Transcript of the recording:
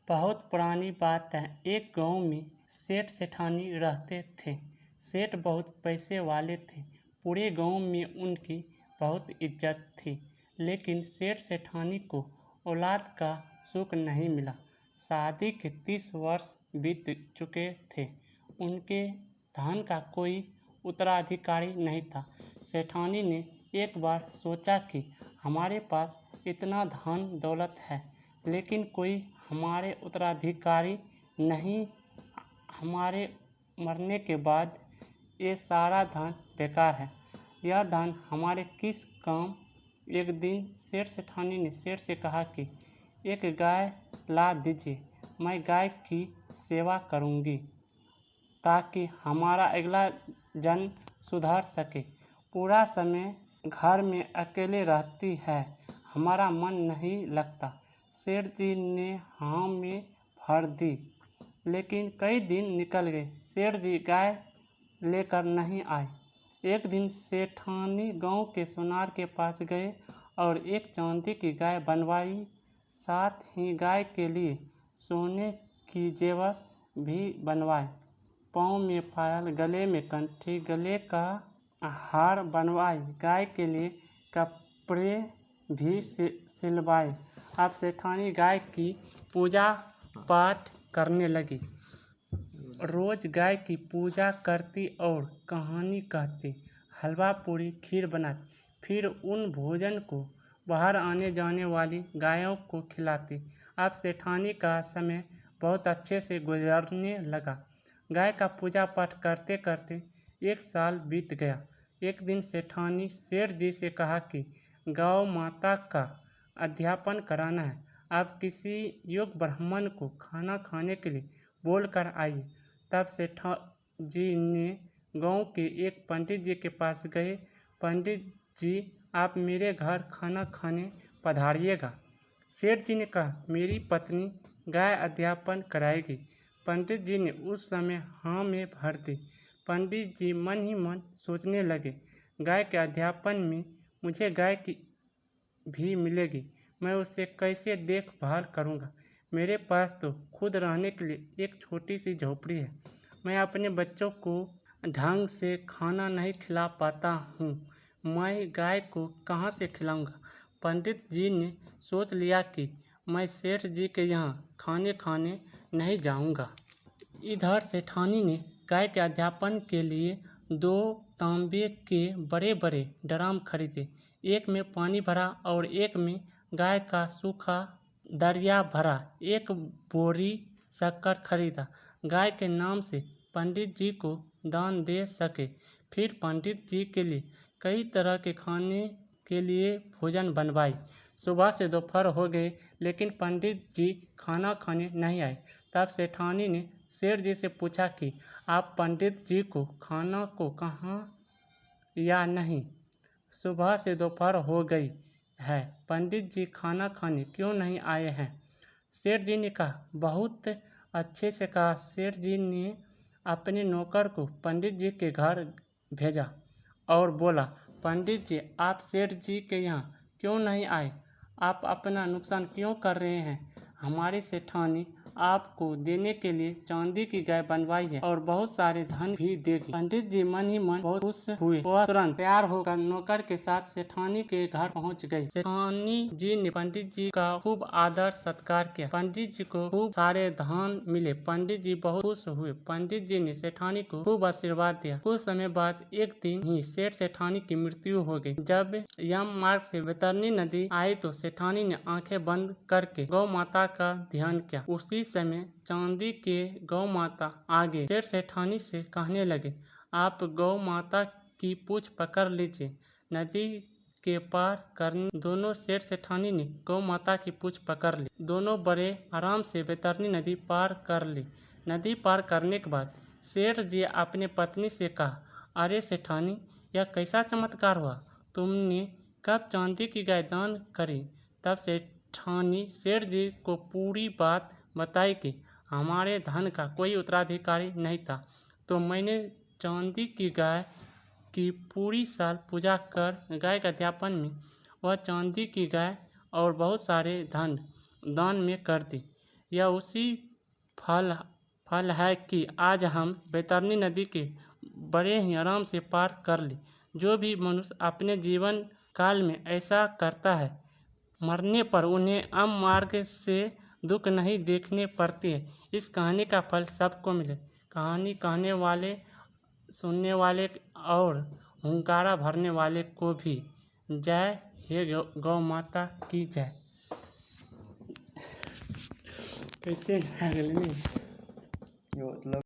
बहुत पुरानी बात है। एक गांव में सेठ सेठानी रहते थे। सेठ बहुत पैसे वाले थे। पूरे गांव में उनकी बहुत इज्जत थी। लेकिन सेठ सेठानी को औलाद का सुख नहीं मिला। शादी के 30 वर्ष बीत चुके थे। उनके धन का कोई उत्तराधिकारी नहीं था। सेठानी ने एक बार सोचा कि हमारे पास इतना धन दौलत है, लेकिन कोई हमारे उत्तराधिकारी नहीं। हमारे मरने के बाद ये सारा धन बेकार है। यह धन हमारे किस काम? एक दिन सेठ सेठानी ने सेठ से कहा कि एक गाय ला दीजिए, मैं गाय की सेवा करूंगी ताकि हमारा अगला जन्म सुधर सके। पूरा समय घर में अकेले रहती है, हमारा मन नहीं लगता। सेठ जी ने हाँ में भर दी। लेकिन कई दिन निकल गए, सेठ जी गाय लेकर नहीं आए। एक दिन सेठानी गांव के सोनार के पास गए और एक चांदी की गाय बनवाई। साथ ही गाय के लिए सोने की जेवर भी बनवाए। पाँव में पायल, गले में कंठी, गले का हार बनवाए। गाय के लिए कपड़े भी सिलवाए। अब सेठानी गाय की पूजा पाठ करने लगी। रोज गाय की पूजा करती और कहानी कहती, हलवा पूरी खीर बनाती। फिर उन भोजन को बाहर आने जाने वाली गायों को खिलाती। अब सेठानी का समय बहुत अच्छे से गुजरने लगा। गाय का पूजा पाठ करते करते 1 साल बीत गया। एक दिन सेठानी सेठ जी से कहा कि गौ माता का अध्यापन कराना है। आप किसी योग्य ब्राह्मण को खाना खाने के लिए बोल कर आइए। तब सेठ जी ने गांव के एक पंडित जी के पास गए। पंडित जी, आप मेरे घर खाना खाने पधारिएगा। सेठ जी ने कहा, मेरी पत्नी गाय अध्यापन कराएगी। पंडित जी ने उस समय हाँ में भर दी। पंडित जी मन ही मन सोचने लगे, गाय के अध्यापन में मुझे गाय की भी मिलेगी, मैं उससे कैसे देखभाल करूँगा। मेरे पास तो खुद रहने के लिए एक छोटी सी झोपड़ी है। मैं अपने बच्चों को ढंग से खाना नहीं खिला पाता हूँ। मैं गाय को कहाँ से खिलाऊँगा। पंडित जी ने सोच लिया कि मैं सेठ जी के यहाँ खाने खाने नहीं जाऊँगा। इधर सेठानी ने गाय के अध्यापन के लिए 2 तांबे के बड़े बड़े ड्रम खरीदे। एक में पानी भरा और एक में गाय का सूखा दरिया भरा। एक बोरी शक्कर खरीदा। गाय के नाम से पंडित जी को दान दे सके। फिर पंडित जी के लिए कई तरह के खाने के लिए भोजन बनवाई। सुबह से दोपहर हो गए, लेकिन पंडित जी खाना खाने नहीं आए। तब सेठानी ने सेठ जी से पूछा कि आप पंडित जी को खाना को कहाँ या नहीं? सुबह से दोपहर हो गई है, पंडित जी खाना खाने क्यों नहीं आए हैं? सेठ जी ने कहा, बहुत अच्छे से कहा। सेठ जी ने अपने नौकर को पंडित जी के घर भेजा और बोला, पंडित जी, आप सेठ जी के यहाँ क्यों नहीं आए? आप अपना नुकसान क्यों कर रहे हैं? हमारी सेठानी आपको देने के लिए चांदी की गाय बनवाई है और बहुत सारे धन भी देगी। पंडित जी मन ही मन बहुत खुश हुए। वह तुरंत तैयार होकर नौकर के साथ सेठानी के घर पहुंच गई। सेठानी जी ने पंडित जी का खूब आदर सत्कार किया। पंडित जी को खूब सारे धन मिले। पंडित जी बहुत खुश हुए। पंडित जी ने सेठानी को खूब आशीर्वाद दिया। कुछ समय बाद एक दिन ही सेठ सेठानी की मृत्यु हो गई। जब यम मार्ग से बैतरणी नदी आई तो सेठानी ने आंखें बंद करके गौ माता का ध्यान किया। उसी समय चांदी के गौ माता आगे सेठ सेठानी से कहने लगे, आप गौ माता की पूंछ पकड़ लीजिए। नदी के पार करने दोनों सेठ सेठानी ने गौ माता की पूंछ पकड़ ली। दोनों बड़े आराम से बैतरणी नदी पार कर ली। नदी पार करने के बाद सेठ जी अपने पत्नी से कहा, अरे सेठानी, यह कैसा चमत्कार हुआ? तुमने कब चांदी की गाय दान करी? तब सेठानी सेठ जी को पूरी बात बताई कि हमारे धन का कोई उत्तराधिकारी नहीं था, तो मैंने चांदी की गाय की पूरी साल पूजा कर गाय के अध्यापन में वह चांदी की गाय और बहुत सारे धन दान में कर दी। यह उसी फल है कि आज हम बैतरणी नदी के बड़े ही आराम से पार कर ली। जो भी मनुष्य अपने जीवन काल में ऐसा करता है, मरने पर उन्हें आम मार्ग से दुख नहीं देखने पड़ते हैं। इस कहानी का फल सबको मिले। कहानी कहने वाले, सुनने वाले और हुंकारा भरने वाले को भी। जय हे गौ माता की जय। कैसे